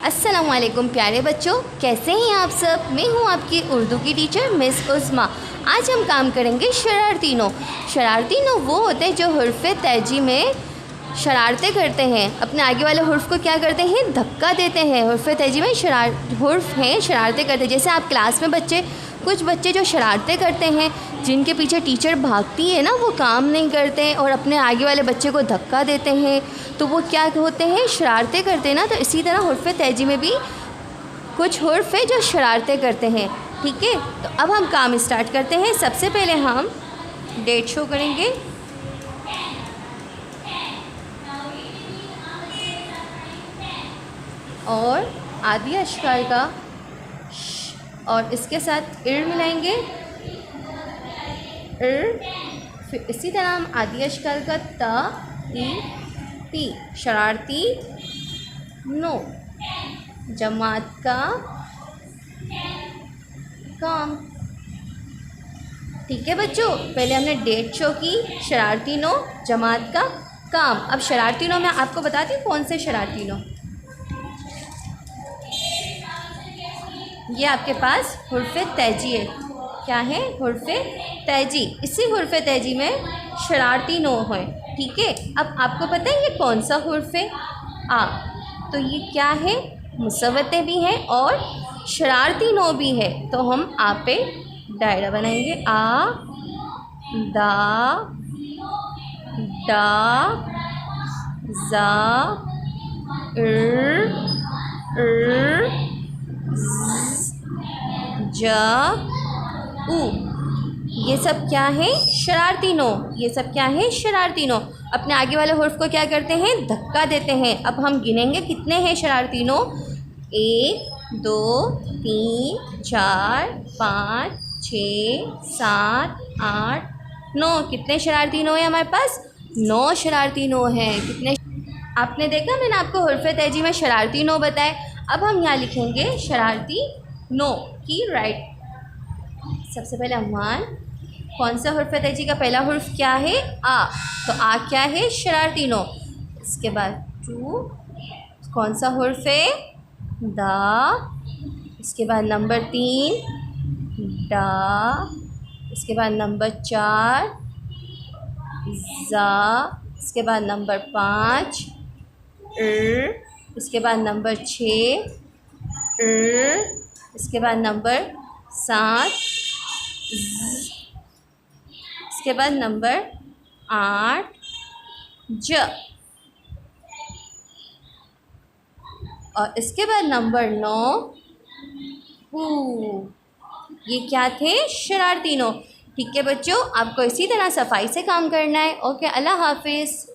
अस्सलाम वालेकुम प्यारे बच्चों, कैसे हैं आप सब। मैं हूं आपकी उर्दू की टीचर मिस उस्मा। आज हम काम करेंगे शरारती नो। शरारती नो वो होते हैं जो हुर्फ़ तहजी में शरारतें करते हैं, अपने आगे वाले हुर्फ़ को क्या करते हैं, धक्का देते हैं। हुर्फ़ तहजी में हुर्फ़ हैं शरारतें करते हैं। जैसे आप क्लास में कुछ बच्चे जो शरारतें करते हैं, जिनके पीछे टीचर भागती है ना, वो काम नहीं करते हैं और अपने आगे वाले बच्चे को धक्का देते हैं, तो वो क्या होते हैं, शरारतें करते हैं ना। तो इसी तरह हुर्फ़ तहजी में भी कुछ हुर्फ़ है जो शरारतें करते हैं। ठीक है, तो अब हम काम स्टार्ट करते हैं। सबसे पहले हम डेट शो करेंगे। और आदि अशकार का और इसके साथ इर मिलाएंगे, इर। फिर इसी तरह हम आदि अशकार का ता ई ती, शरारती नो, जमात का काम। ठीक है बच्चों, पहले हमने डेट शो की, शरारती नो, जमात का काम। अब शरारती नो मैं आपको बताती हूँ कौन से शरारती नो। ये आपके पास हुर्फ़ तहजी है। क्या है, हुर्फ़ तहजी। इसी हुर्फ़ तहजी में शरारती नो है। ठीक है, अब आपको पता है ये कौन सा हुर्फ़ है, आ। तो ये क्या है, मुसव्वतें भी हैं और शरारती नो भी है। तो हम आ पे दायरा बनाएंगे। आ, दा, डा, जा, जा, ऊ। ये सब क्या है, शरारती नो। ये सब क्या है, शरारती नो। अपने आगे वाले हुर्फ को क्या करते हैं, धक्का देते हैं। अब हम गिनेंगे कितने हैं शरारती नो। 1 2 3 4 5 6 7 8 9। कितने शरारती नो है हमारे पास, 9 शरारती नो हैं। कितने आपने देखा, मैंने आपको हुर्फ़ तहजी में शरारती नो बताए। अब हम यहाँ लिखेंगे शरारती नो की राइट। सबसे पहले अमान, कौन सा हुर्फ़ तहजी का पहला हुर्फ क्या है, आ। तो आ क्या है, शरारती नो। इसके बाद 2, कौन सा हुर्फ है, दा। इसके बाद नंबर 3, डा। इसके बाद नंबर 4, जा। इसके बाद नंबर 5, इसके बाद नंबर 6, इसके बाद नंबर 7, इसके बाद नंबर 8, ज। और इसके बाद नंबर 9, ऊ। ये क्या थे, शरारती नो। ठीक है बच्चों, आपको इसी तरह सफाई से काम करना है। ओके, अल्लाह हाफिज़।